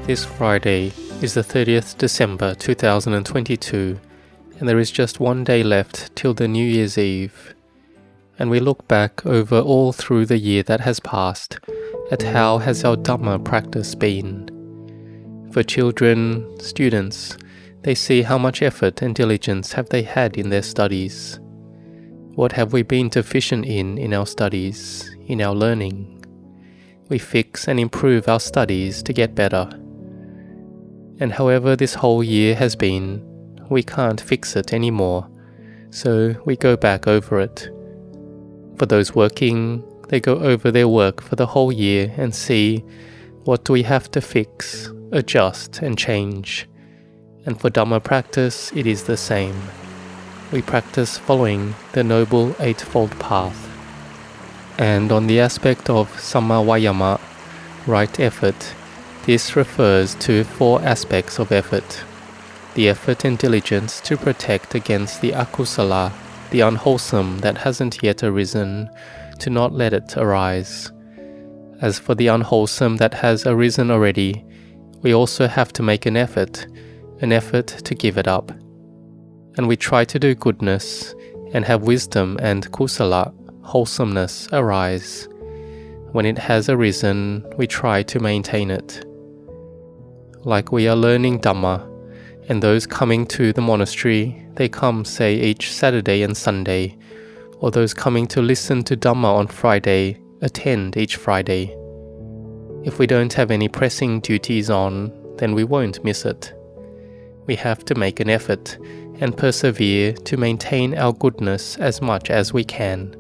This Friday is the 30th December 2022, and there is just one day left till the New Year's Eve. And we look back over all through the year that has passed at how has our Dhamma practice been. For children, students, they see how much effort and diligence have they had in their studies. What have we been deficient in our studies, in our learning? We fix and improve our studies to get better. And however this whole year has been, we can't fix it anymore, so we go back over it. For those working, they go over their work for the whole year and see what do we have to fix, adjust and change. And for Dhamma practice, it is the same. We practice following the Noble Eightfold Path. And on the aspect of Samma Vayama, right effort, this refers to 4 aspects of effort. The effort and diligence to protect against the akusala, the unwholesome that hasn't yet arisen, to not let it arise. As for the unwholesome that has arisen already, we also have to make an effort to give it up. And we try to do goodness and have wisdom and kusala, wholesomeness, arise. When it has arisen, we try to maintain it. Like we are learning Dhamma, and those coming to the monastery, they come, say, each Saturday and Sunday, or those coming to listen to Dhamma on Friday, attend each Friday. If we don't have any pressing duties on, then we won't miss it. We have to make an effort and persevere to maintain our goodness as much as we can.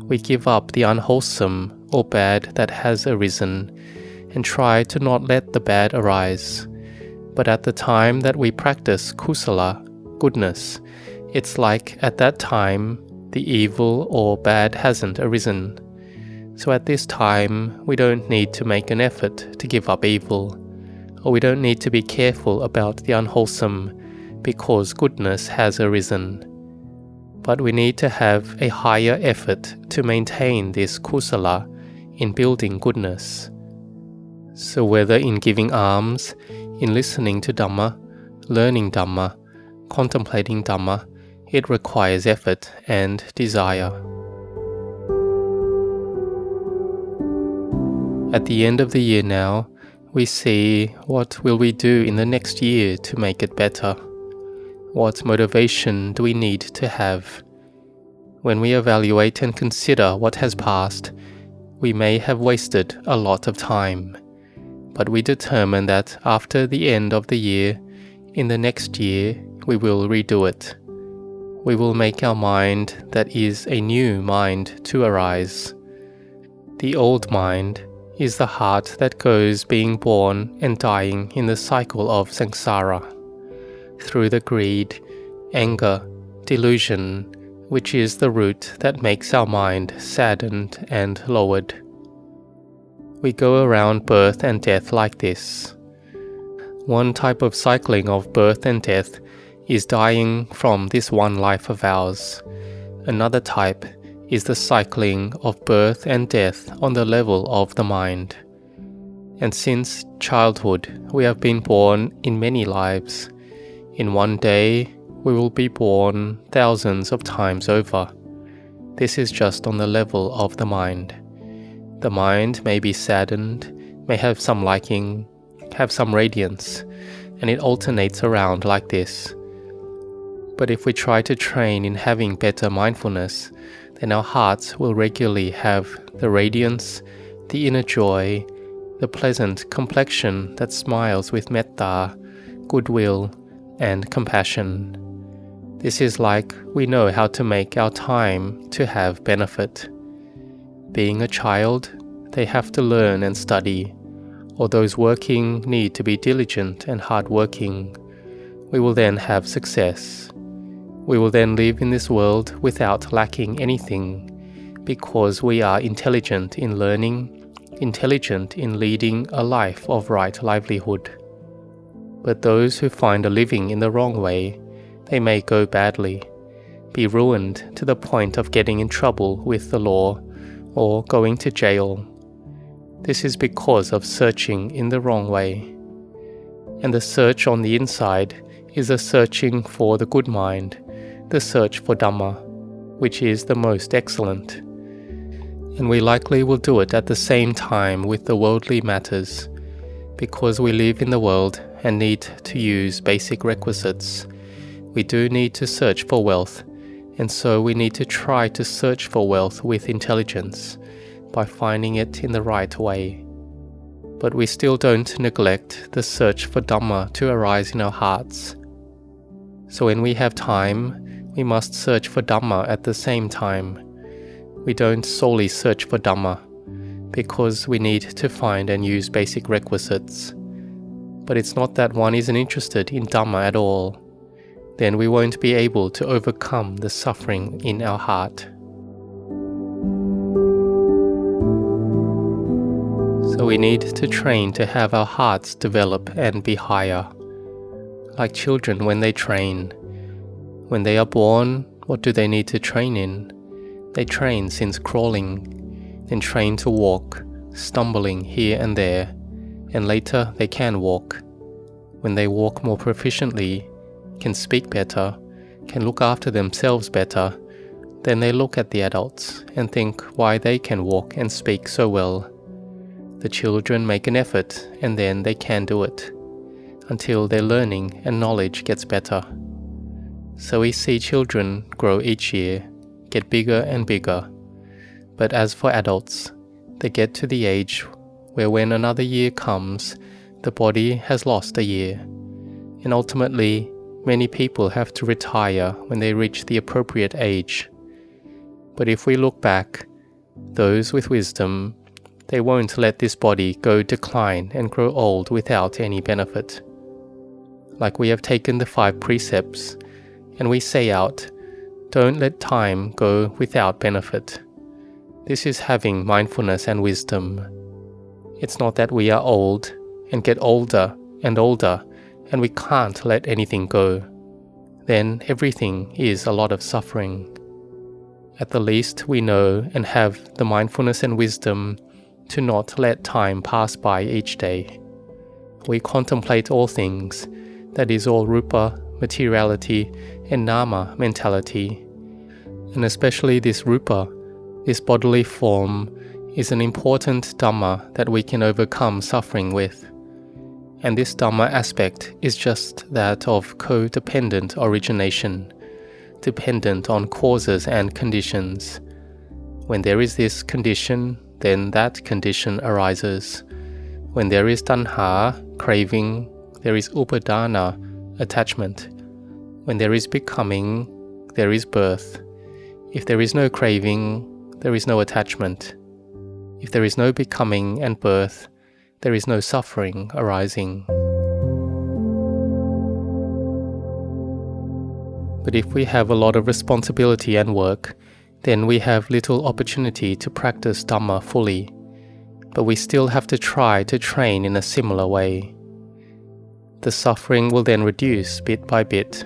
We give up the unwholesome or bad that has arisen, and try to not let the bad arise. But at the time that we practice kusala, goodness, it's like at that time the evil or bad hasn't arisen. So at this time we don't need to make an effort to give up evil, or we don't need to be careful about the unwholesome because goodness has arisen. But we need to have a higher effort to maintain this kusala in building goodness. So whether in giving alms, in listening to Dhamma, learning Dhamma, contemplating Dhamma, it requires effort and desire. At the end of the year now, we see what will we do in the next year to make it better. What motivation do we need to have? When we evaluate and consider what has passed, we may have wasted a lot of time. But we determine that after the end of the year, in the next year, we will redo it. We will make our mind that is a new mind to arise. The old mind is the heart that goes being born and dying in the cycle of samsara, through the greed, anger, delusion, which is the root that makes our mind saddened and lowered. We go around birth and death like this. One type of cycling of birth and death is dying from this one life of ours. Another type is the cycling of birth and death on the level of the mind. And since childhood, we have been born in many lives. In one day, we will be born thousands of times over. This is just on the level of the mind. The mind may be saddened, may have some liking, have some radiance, and it alternates around like this. But if we try to train in having better mindfulness, then our hearts will regularly have the radiance, the inner joy, the pleasant complexion that smiles with metta, goodwill, and compassion. This is like we know how to make our time to have benefit. Being a child, they have to learn and study, or those working need to be diligent and hard-working. We will then have success. We will then live in this world without lacking anything, because we are intelligent in learning, intelligent in leading a life of right livelihood. But those who find a living in the wrong way, they may go badly, be ruined to the point of getting in trouble with the law, or going to jail. This is because of searching in the wrong way. And the search on the inside is a searching for the good mind, the search for Dhamma, which is the most excellent. And we likely will do it at the same time with the worldly matters, because we live in the world and need to use basic requisites. We do need to search for wealth, and so we need to try to search for wealth with intelligence, by finding it in the right way. But we still don't neglect the search for Dhamma to arise in our hearts. So when we have time, we must search for Dhamma at the same time. We don't solely search for Dhamma, because we need to find and use basic requisites. But it's not that one isn't interested in Dhamma at all. Then we won't be able to overcome the suffering in our heart. So we need to train to have our hearts develop and be higher. Like children when they train. When they are born, what do they need to train in? They train since crawling, then train to walk, stumbling here and there, and later they can walk. When they walk more proficiently, can speak better, can look after themselves better, then they look at the adults and think why they can walk and speak so well. The children make an effort and then they can do it, until their learning and knowledge gets better. So we see children grow each year, get bigger and bigger. But as for adults, they get to the age where when another year comes, the body has lost a year. And ultimately, many people have to retire when they reach the appropriate age. But if we look back, those with wisdom, they won't let this body go decline and grow old without any benefit. Like we have taken the 5 precepts, and we say out, don't let time go without benefit. This is having mindfulness and wisdom. It's not that we are old and get older and older and we can't let anything go. Then everything is a lot of suffering. At the least we know and have the mindfulness and wisdom to not let time pass by each day. We contemplate all things, that is all rupa, materiality, and nama mentality. And especially this rupa, this bodily form, is an important Dhamma that we can overcome suffering with. And this Dhamma aspect is just that of codependent origination, dependent on causes and conditions. When there is this condition, then that condition arises. When there is tanha, craving, there is upadana, attachment. When there is becoming, there is birth. If there is no craving, there is no attachment. If there is no becoming and birth, there is no suffering arising. But if we have a lot of responsibility and work, then we have little opportunity to practice Dhamma fully. But we still have to try to train in a similar way. The suffering will then reduce bit by bit.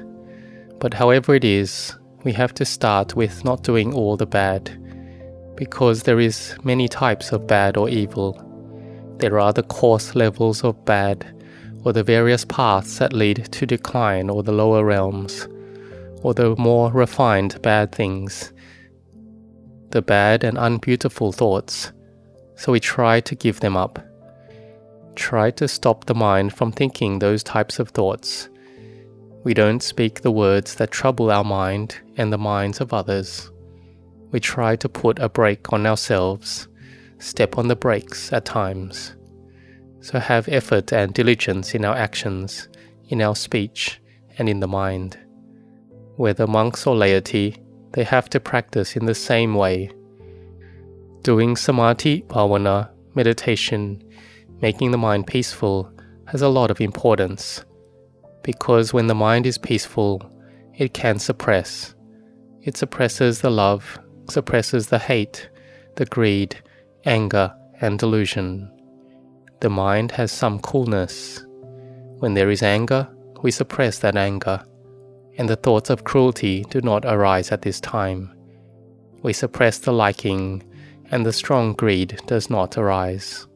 But however it is, we have to start with not doing all the bad, because there is many types of bad or evil. There are the coarse levels of bad, or the various paths that lead to decline or the lower realms, or the more refined bad things, the bad and unbeautiful thoughts. So we try to give them up. Try to stop the mind from thinking those types of thoughts. We don't speak the words that trouble our mind and the minds of others. We try to put a brake on ourselves, step on the brakes at times. So have effort and diligence in our actions, in our speech, and in the mind. Whether monks or laity, they have to practice in the same way. Doing samadhi, bhavana, meditation, making the mind peaceful, has a lot of importance. Because when the mind is peaceful, it can suppress. It suppresses the love, suppresses the hate, the greed, anger, and delusion. The mind has some coolness. When there is anger, we suppress that anger, and the thoughts of cruelty do not arise at this time. We suppress the liking, and the strong greed does not arise.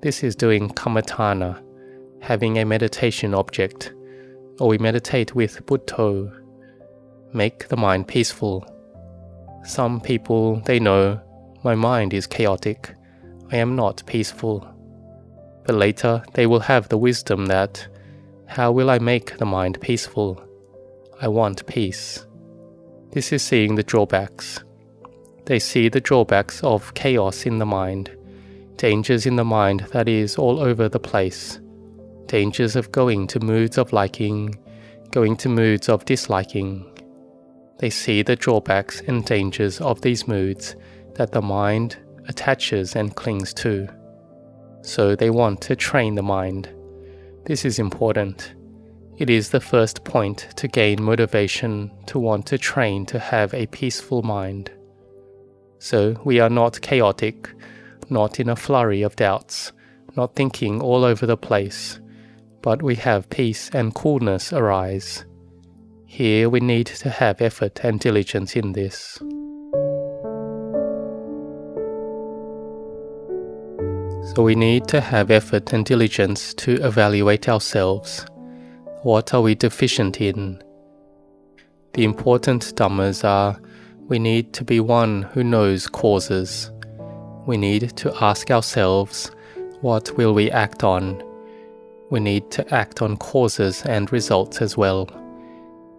This is doing kammatthana, having a meditation object, or we meditate with Buddho. Make the mind peaceful. Some people, they know, my mind is chaotic, I am not peaceful. But later they will have the wisdom that, how will I make the mind peaceful? I want peace. This is seeing the drawbacks. They see the drawbacks of chaos in the mind, dangers in the mind that is all over the place, dangers of going to moods of liking, going to moods of disliking. They see the drawbacks and dangers of these moods that the mind attaches and clings to. So they want to train the mind. This is important. It is the first point to gain motivation to want to train to have a peaceful mind. So we are not chaotic, not in a flurry of doubts, not thinking all over the place, but we have peace and coolness arise. Here we need to have effort and diligence in this. So we need to have effort and diligence to evaluate ourselves. What are we deficient in? The important Dhammas are, we need to be one who knows causes. We need to ask ourselves, what will we act on? We need to act on causes and results as well.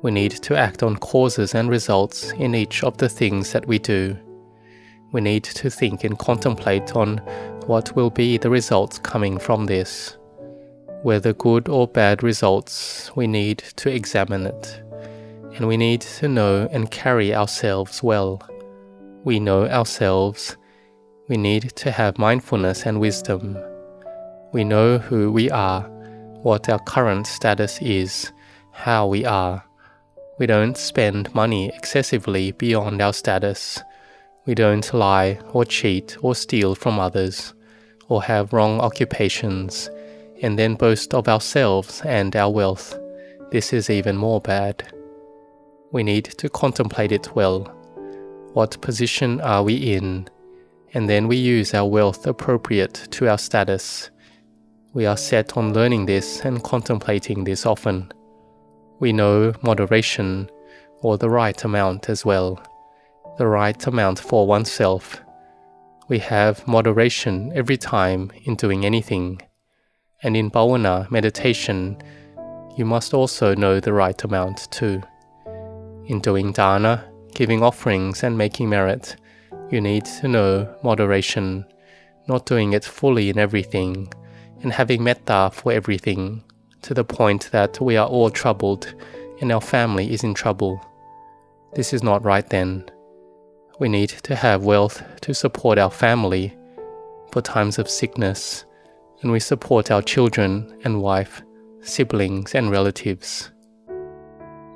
We need to act on causes and results in each of the things that we do. We need to think and contemplate on what will be the results coming from this. Whether good or bad results, we need to examine it. And we need to know and carry ourselves well. We know ourselves. We need to have mindfulness and wisdom. We know who we are, what our current status is, how we are. We don't spend money excessively beyond our status. We don't lie or cheat or steal from others, or have wrong occupations, and then boast of ourselves and our wealth. This is even more bad. We need to contemplate it well. What position are we in? And then we use our wealth appropriate to our status. We are set on learning this and contemplating this often. We know moderation, or the right amount as well, the right amount for oneself. We have moderation every time in doing anything. And in bhavana, meditation, you must also know the right amount too. In doing dana, giving offerings and making merit, you need to know moderation, not doing it fully in everything, and having metta for everything, to the point that we are all troubled and our family is in trouble. This is not right then. We need to have wealth to support our family for times of sickness, and we support our children and wife, siblings and relatives.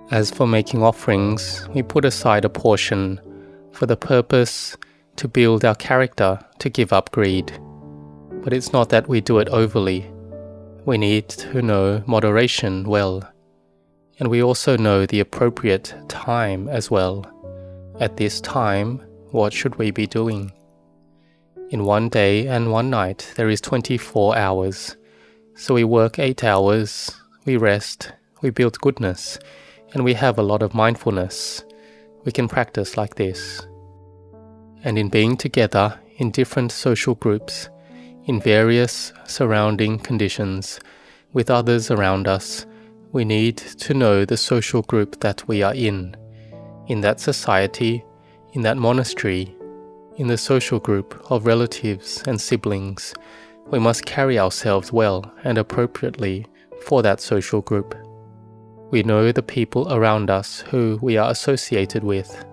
As for making offerings, we put aside a portion for the purpose to build our character to give up greed. But it's not that we do it overly. We need to know moderation well. And we also know the appropriate time as well. At this time, what should we be doing? In one day and one night there is 24 hours. So we work 8 hours, we rest, we build goodness, and we have a lot of mindfulness. We can practice like this. And in being together in different social groups, in various surrounding conditions, with others around us, we need to know the social group that we are in that society, in that monastery, in the social group of relatives and siblings. We must carry ourselves well and appropriately for that social group. We know the people around us who we are associated with.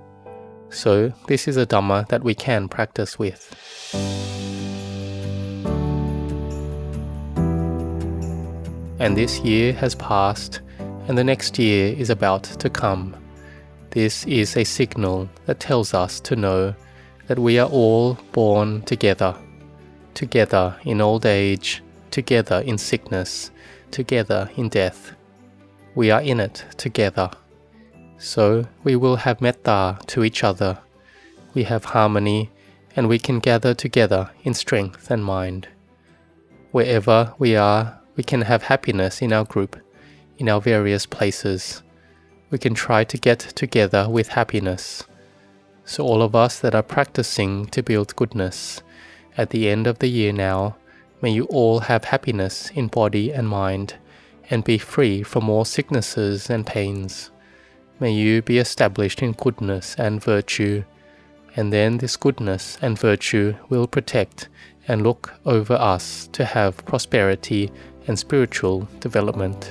So this is a Dhamma that we can practice with. And this year has passed, and the next year is about to come. This is a signal that tells us to know that we are all born together, together in old age, together in sickness, together in death. We are in it together. So we will have metta to each other. We have harmony, and we can gather together in strength and mind. Wherever we are, We can have happiness in our group, in our various places. We can try to get together with happiness. So all of us that are practicing to build goodness, at the end of the year now, may you all have happiness in body and mind, and be free from all sicknesses and pains. May you be established in goodness and virtue, and then this goodness and virtue will protect and look over us to have prosperity and spiritual development.